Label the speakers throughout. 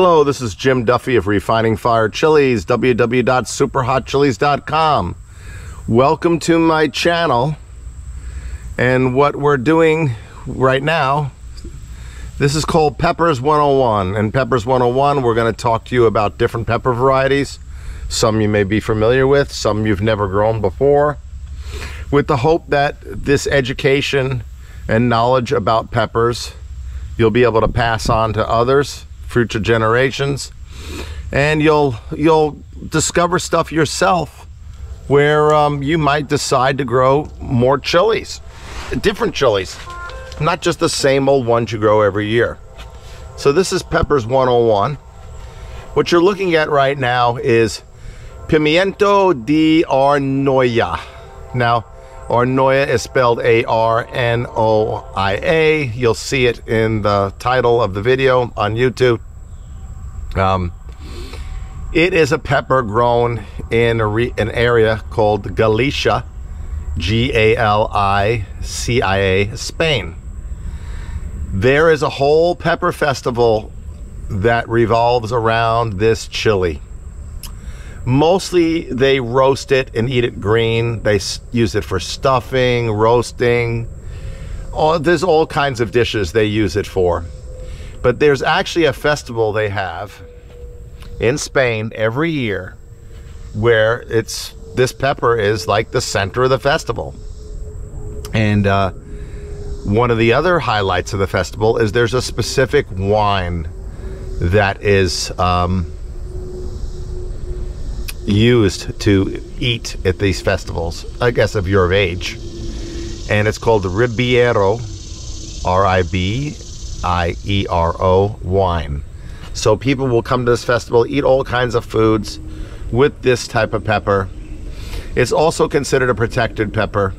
Speaker 1: Hello, this is Jim Duffy of Refining Fire Chilies, www.superhotchilies.com. Welcome to my channel. And what we're doing right now, this is called Peppers 101. And Peppers 101, we're going to talk to you about different pepper varieties. Some you may be familiar with, some you've never grown before, with the hope that this education and knowledge about peppers you'll be able to pass on to others, future generations, and you'll discover stuff yourself where you might decide to grow more chilies, different chilies, not just the same old ones you grow every year. So this is Peppers 101. What you're looking at right now is Pimiento De Arnoia. Now, Arnoia is spelled A-R-N-O-I-A. You'll see it in the title of the video on YouTube. It is a pepper grown in an area called Galicia, G-A-L-I-C-I-A, Spain. There is a whole pepper festival that revolves around this chili. Mostly they roast it and eat it green. They use it for stuffing, roasting. There's all kinds of dishes they use it for. But there's actually a festival they have in Spain every year where this pepper is like the center of the festival. And one of the other highlights of the festival is there's a specific wine that is used to eat at these festivals, I guess if you're of age, and it's called the Ribeiro, R-I-B-I-E-R-O wine. So people will come to this festival, eat all kinds of foods with this type of pepper. It's also considered a protected pepper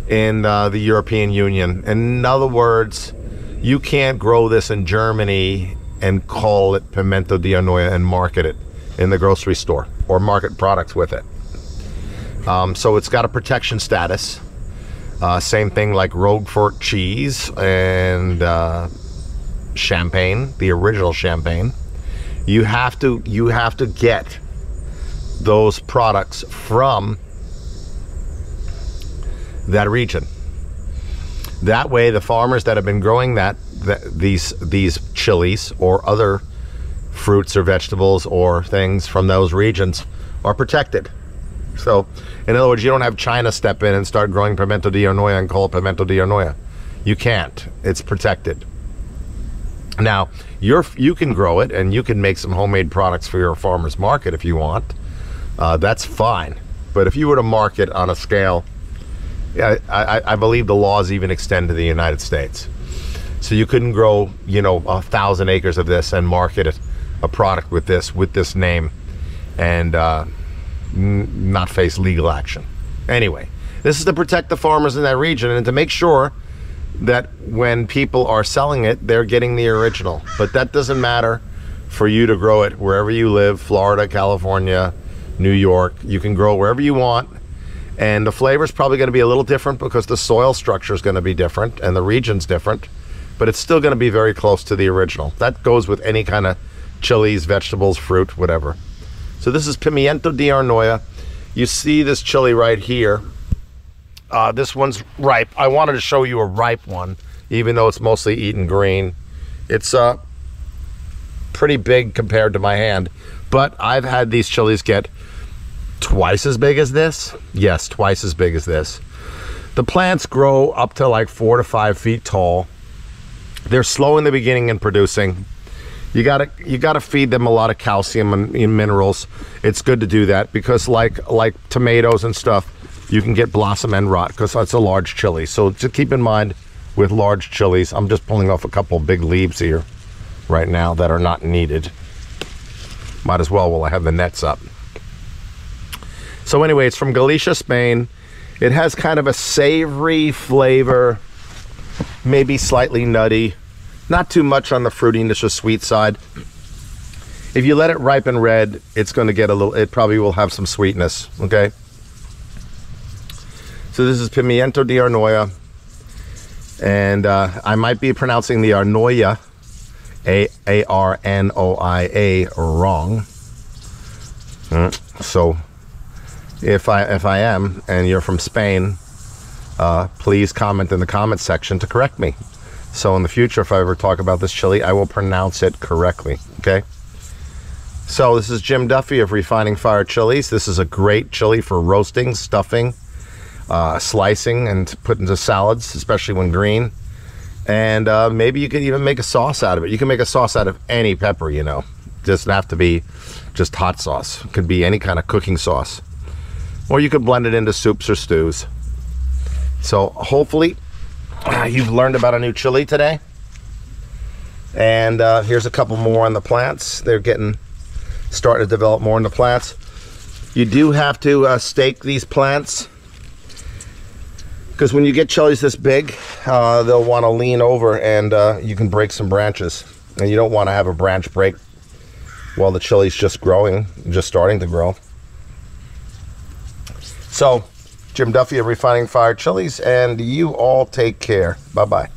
Speaker 1: in the European Union. In other words, you can't grow this in Germany and call it Pimiento de Arnoia and market it in the grocery store or market products with it. So it's got a protection status. Same thing like Roquefort cheese and champagne, the original champagne. You have to get those products from that region. That way the farmers that have been growing these chilies or other fruits or vegetables or things from those regions are protected. So in other words, you don't have China step in and start growing Pimiento de Arnoia and call it Pimiento de Arnoia. You can't. It's protected. Now you can grow it and you can make some homemade products for your farmer's market if you want. That's fine. But if you were to market on a scale, I believe the laws even extend to the United States. So you couldn't grow, 1,000 acres of this and market it, a product with this name, and not face legal action. Anyway, this is to protect the farmers in that region and to make sure that when people are selling it, they're getting the original. But that doesn't matter for you to grow it wherever you live, Florida, California, New York. You can grow wherever you want. And the flavor is probably going to be a little different because the soil structure is going to be different and the region's different. But it's still going to be very close to the original. That goes with any kind of chilies, vegetables, fruit, whatever. So this is Pimiento de Arnoia. You see this chili right here. This one's ripe. I wanted to show you a ripe one, even though it's mostly eaten green. It's pretty big compared to my hand. But I've had these chilies get twice as big as this. Yes, twice as big as this. The plants grow up to like 4 to 5 feet tall. They're slow in the beginning in producing. You gotta feed them a lot of calcium and minerals. It's good to do that because like tomatoes and stuff, you can get blossom end rot because that's a large chili. So just keep in mind with large chilies, I'm just pulling off a couple big leaves here right now that are not needed. Might as well while I have the nets up. So anyway, it's from Galicia, Spain. It has kind of a savory flavor, maybe slightly nutty. Not too much on the fruitiness or sweet side. If you let it ripen red, it's going to get it probably will have some sweetness, okay? So this is Pimiento de Arnoia. And I might be pronouncing the Arnoia Arnoia, wrong. So if I am, and you're from Spain, please comment in the comment section to correct me. So in the future, if I ever talk about this chili, I will pronounce it correctly, okay? So this is Jim Duffy of Refining Fire Chilies. This is a great chili for roasting, stuffing, slicing, and put into salads, especially when green. And maybe you could even make a sauce out of it. You can make a sauce out of any pepper, you know. It doesn't have to be just hot sauce. It could be any kind of cooking sauce. Or you could blend it into soups or stews. So hopefully you've learned about a new chili today. And here's a couple more on the plants. They're starting to develop more in the plants. You do have to stake these plants, because when you get chilies this big, they'll want to lean over, and you can break some branches. And you don't want to have a branch break while the chili's just growing, just starting to grow. So, Jim Duffy of Refining Fire Chilies, and you all take care. Bye-bye.